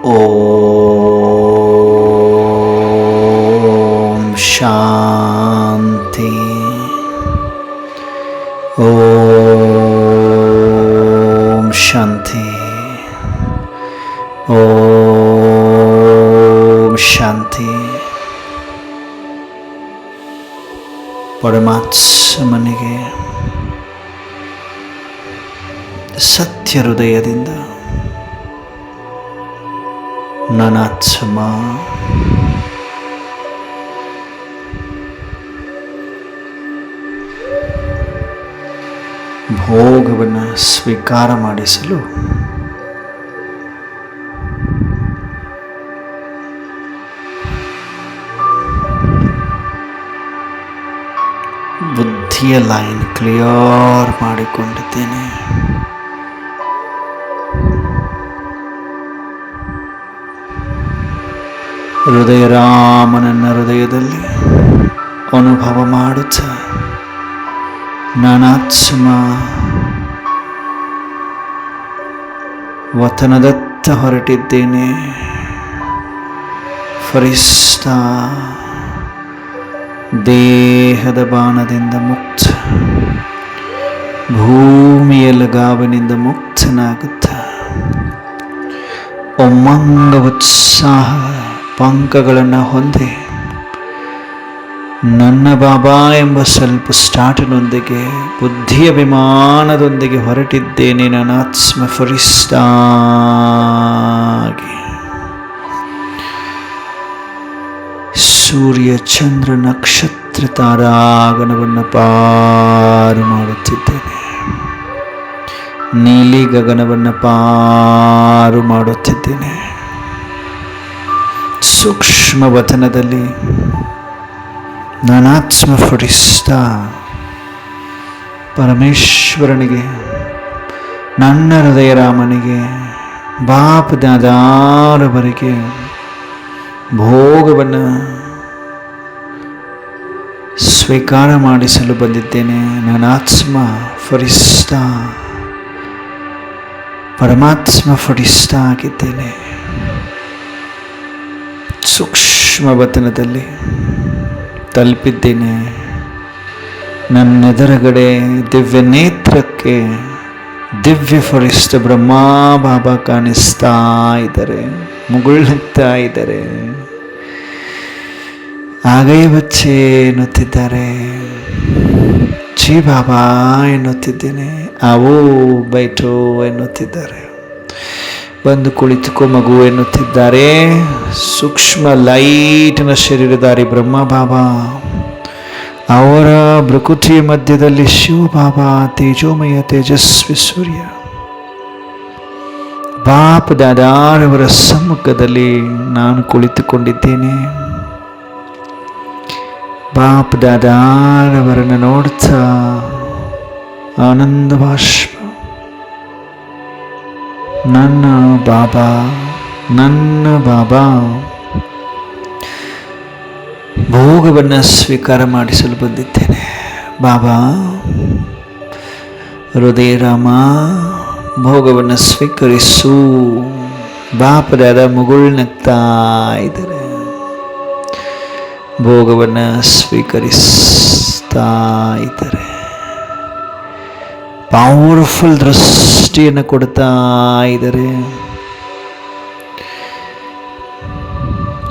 ಓಂ ಶಾಂತಿ. ಓಂ ಶಾಂತಿ. ಓಂ ಶಾಂತಿ. ಪರಮಾತ್ಮನಿಗೆ ಸತ್ಯ ಹೃದಯದಿಂದ ನನಾತ್ಮ ಭೋಗವನ್ನು ಸ್ವೀಕಾರ ಮಾಡಿಸಲು ಬುದ್ಧಿಯ ಲೈನ್ ಕ್ಲಿಯರ್ ಮಾಡಿಕೊಂಡಿದ್ದೇನೆ. ಹೃದಯ ರಾಮನನ್ನ ಹೃದಯದಲ್ಲಿ ಅನುಭವ ಮಾಡುತ್ತ ನಾನಾತ್ಮ ವತನದತ್ತ ಹೊರಟಿದ್ದೇನೆ. ಫರಿಸ್ತಾ ದೇಹದ ಬಾಣದಿಂದ ಮುಕ್ತ, ಭೂಮಿಯ ಲಗಾವಿನಿಂದ ಮುಕ್ತನಾಗುತ್ತ ಉಮ್ಮಂಗ ಉತ್ಸಾಹ ಪಂಕಗಳನ್ನು ಹೊಂದಿ ನನ್ನ ಬಾಬಾ ಎಂಬ ಸ್ವಲ್ಪ ಸ್ಟಾರ್ಟಿನೊಂದಿಗೆ ಬುದ್ಧಿಯ ವಿಮಾನದೊಂದಿಗೆ ಹೊರಟಿದ್ದೇನೆ. ನನ್ನ ಆತ್ಮ ಫರಿಸ್ತಾಗಿ ಸೂರ್ಯ ಚಂದ್ರ ನಕ್ಷತ್ರ ತಾರಾಗಣವನ್ನು ಪಾರು ಮಾಡುತ್ತಿದ್ದೇನೆ. ನೀಲಿ ಗಗನವನ್ನು ಪಾರು ಮಾಡುತ್ತಿದ್ದೇನೆ. ಸೂಕ್ಷ್ಮ ವತನದಲ್ಲಿ ನಾನಾತ್ಮ ಫರಿಸ್ತಾ ಪರಮೇಶ್ವರನಿಗೆ, ನನ್ನ ಹೃದಯ ರಾಮನಿಗೆ, ಬಾಪ್ ದಾದಾರವರಿಗೆ ಭೋಗವನ್ನು ಸ್ವೀಕಾರ ಮಾಡಿಸಲು ಬಂದಿದ್ದೇನೆ. ನಾನಾತ್ಮ ಫರಿಸ್ತಾ ಪರಮಾತ್ಮ ಫರಿಸ್ತಾ ಆಗಿದ್ದೇನೆ. ಸೂಕ್ಷ್ಮ ವತನದಲ್ಲಿ ತಲುಪಿದ್ದೇನೆ. ನನ್ನೆದುರುಗಡೆ ದಿವ್ಯ ನೇತ್ರಕ್ಕೆ ದಿವ್ಯ ಫರಿಸ್ತ ಬ್ರಹ್ಮ ಬಾಬಾ ಕಾಣಿಸ್ತಾ ಇದ್ದಾರೆ, ಮುಗುಳ್ನಗ್ತಾ ಇದ್ದಾರೆ. ಆಗೈ ಬಚ್ಚೆ ಎನ್ನುತ್ತಿದ್ದಾರೆ, ಜಿ ಬಾಬಾ ಎನ್ನುತ್ತಿದ್ದೇನೆ. ಆವೋ ಬೈಟೋ ಎನ್ನುತ್ತಿದ್ದಾರೆ. ಬಂದು ಕುಳಿತುಕೋ ಮಗು ಎನ್ನುತ್ತಿದ್ದಾರೆ. ಸೂಕ್ಷ್ಮ ಲೈಟ್ನ ಶರೀರಧಾರಿ ಬ್ರಹ್ಮ ಬಾಬಾ, ಅವರ ಪ್ರಕೃತಿಯ ಮಧ್ಯದಲ್ಲಿ ಶಿವ ಬಾಬಾ ತೇಜೋಮಯ ತೇಜಸ್ವಿ ಸೂರ್ಯ ಬಾಪ್ ದಾದಾರವರ ಸಮ್ಮುಖದಲ್ಲಿ ನಾನು ಕುಳಿತುಕೊಂಡಿದ್ದೇನೆ. ಬಾಪ್ ದಾದಾರವರನ್ನು ನೋಡ್ತಾ ಆನಂದ ಬಾಷ್ಪ, ನನ್ನ ಬಾಬಾ, ನನ್ನ ಬಾಬಾ ಭೋಗವನ್ನು ಸ್ವೀಕಾರ ಮಾಡಿಸಲು ಬಂದಿದ್ದೇನೆ. ಬಾಬಾ ಹೃದಯ ರಾಮ ಭೋಗವನ್ನು ಸ್ವೀಕರಿಸು. ಬಾಪದಾದ ಮುಗುಳ್ನಗ್ತಾ ಇದ್ದಾರೆ. ಭೋಗವನ್ನು ಸ್ವೀಕರಿಸ್ತಾ ಇದ್ದಾರೆ. ಪವರ್ಫುಲ್ ದೃಷ್ಟಿಯನ್ನು ಕೊಡ್ತಾ ಇದ್ದಾರೆ.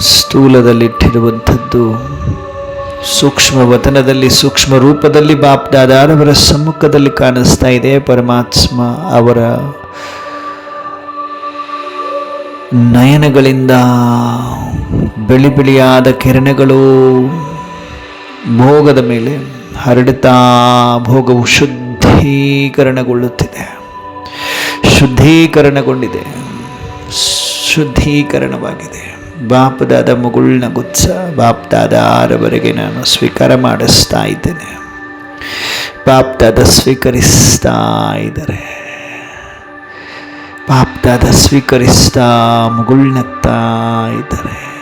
ಸ್ಥೂಲದಲ್ಲಿಟ್ಟಿರುವಂಥದ್ದು ಸೂಕ್ಷ್ಮ ವತನದಲ್ಲಿ, ಸೂಕ್ಷ್ಮ ರೂಪದಲ್ಲಿ ಬಾಪ್ ದಾದಾರವರ ಸಮ್ಮುಖದಲ್ಲಿ ಕಾಣಿಸ್ತಾ ಇದೆ. ಪರಮಾತ್ಮ ಅವರ ನಯನಗಳಿಂದ ಬಿಳಿ ಬಿಳಿಯಾದ ಕಿರಣಗಳು ಭೋಗದ ಮೇಲೆ ಹರಡುತ್ತಾ ಭೋಗವು ಶುದ್ಧೀಕರಣಗೊಳ್ಳುತ್ತಿದೆ. ಶುದ್ಧೀಕರಣಗೊಂಡಿದೆ, ಶುದ್ಧೀಕರಣವಾಗಿದೆ. ಬಾಪ್ದಾದ ಮುಗುಳ್ನ ಗುತ್ಸ ಬಾಪ್ದಾದವರೆಗೆ ನಾನು ಸ್ವೀಕಾರ ಮಾಡಿಸ್ತಾ ಇದ್ದೇನೆ. ಬಾಪ್ದಾದ ಸ್ವೀಕರಿಸ್ತಾ ಇದ್ದಾರೆ. ಬಾಪ್ದಾದ ಸ್ವೀಕರಿಸ್ತಾ ಮುಗುಳ್ನಗ್ತಾ ಇದ್ದಾರೆ.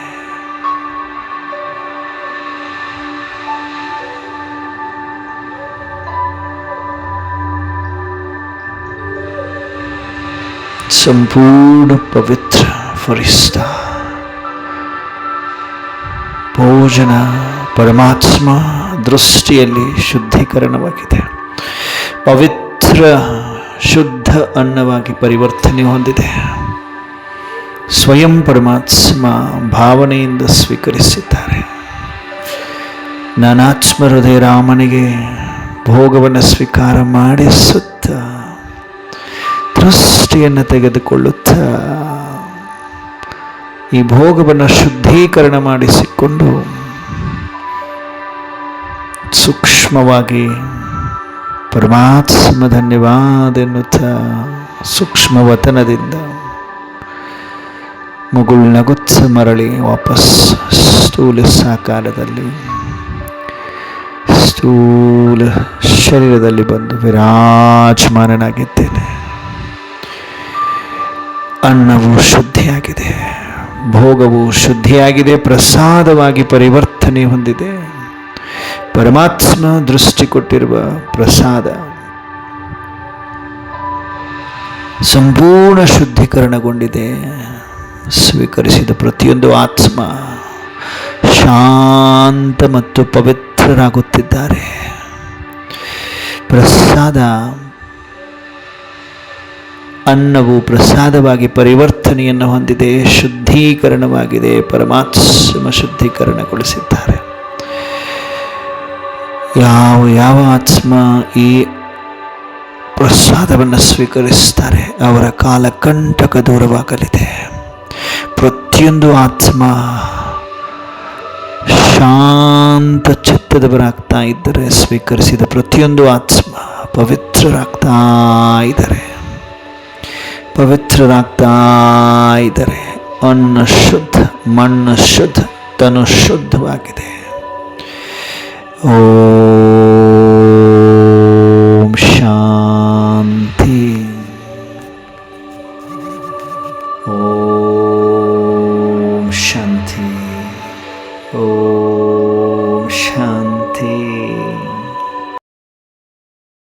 ಸಂಪೂರ್ಣ ಪವಿತ್ರ ಫರಿಸ್ತ. ಭೋಜನ ಪರಮಾತ್ಮ ದೃಷ್ಟಿಯಲ್ಲಿ ಶುದ್ಧೀಕರಣವಾಗಿದೆ. ಪವಿತ್ರ ಶುದ್ಧ ಅನ್ನವಾಗಿ ಪರಿವರ್ತನೆ ಹೊಂದಿದೆ. ಸ್ವಯಂ ಪರಮಾತ್ಮ ಭಾವನೆಯಿಂದ ಸ್ವೀಕರಿಸಿದ್ದಾರೆ. ನಾನಾತ್ಮ ಹೃದಯ ರಾಮನಿಗೆ ಭೋಗವನ್ನು ಸ್ವೀಕಾರ ಮಾಡಿಸುತ್ತ ದೃಷ್ಟಿಯನ್ನು ತೆಗೆದುಕೊಳ್ಳುತ್ತಾ ಈ ಭೋಗವನ್ನು ಶುದ್ಧೀಕರಣ ಮಾಡಿಸಿಕೊಂಡು ಸೂಕ್ಷ್ಮವಾಗಿ ಪರಮಾತ್ಮ ಧನ್ಯವಾದ ಎನ್ನುತ್ತಾ ಸೂಕ್ಷ್ಮ ವತನದಿಂದ ಮುಗುಳ್ನಗುತ್ಸ ಮರಳಿ ವಾಪಸ್ ಸ್ಥೂಲ ಸಾಕಾರದಲ್ಲಿ ಸ್ಥೂಲ ಶರೀರದಲ್ಲಿ ಬಂದು ವಿರಾಜಮಾನನಾಗಿದ್ದೇನೆ. ಅನ್ನವು ಶುದ್ಧಿಯಾಗಿದೆ, ಭೋಗವು ಶುದ್ಧಿಯಾಗಿದೆ, ಪ್ರಸಾದವಾಗಿ ಪರಿವರ್ತನೆ ಹೊಂದಿದೆ. ಪರಮಾತ್ಮ ದೃಷ್ಟಿ ಕೊಟ್ಟಿರುವ ಪ್ರಸಾದ ಸಂಪೂರ್ಣ ಶುದ್ಧೀಕರಣಗೊಂಡಿದೆ. ಸ್ವೀಕರಿಸಿದ ಪ್ರತಿಯೊಂದು ಆತ್ಮ ಶಾಂತ ಮತ್ತು ಪವಿತ್ರರಾಗುತ್ತಿದ್ದಾರೆ. ಪ್ರಸಾದ ಅನ್ನವು ಪ್ರಸಾದವಾಗಿ ಪರಿವರ್ತನೆಯನ್ನು ಹೊಂದಿದೆ, ಶುದ್ಧೀಕರಣವಾಗಿದೆ. ಪರಮಾತ್ಮ ಶುದ್ಧೀಕರಣಗೊಳಿಸಿದ್ದಾರೆ. ಯಾವ ಆತ್ಮ ಈ ಪ್ರಸಾದವನ್ನು ಸ್ವೀಕರಿಸ್ತಾರೆ ಅವರ ಕಾಲಕಂಟಕ ದೂರವಾಗಲಿದೆ. ಪ್ರತಿಯೊಂದು ಆತ್ಮ ಶಾಂತ ಚಿತ್ತದವರಾಗ್ತಾ ಇದ್ದರೆ, ಸ್ವೀಕರಿಸಿದ ಪ್ರತಿಯೊಂದು ಆತ್ಮ ಪವಿತ್ರರಾಗ್ತಾ ಇದ್ದಾರೆ, ಪವಿತ್ರರಾಗ್ತಾ ಇದ್ದಾರೆ. ಅನ್ನ ಶುದ್ಧ, ಮಣ್ಣು ಶುದ್ಧ, ತನು ಶುದ್ಧವಾಗಿದೆ. ಓಂ ಶಾಂತಿ. ಓಂ ಶಾಂತಿ. ಓಂ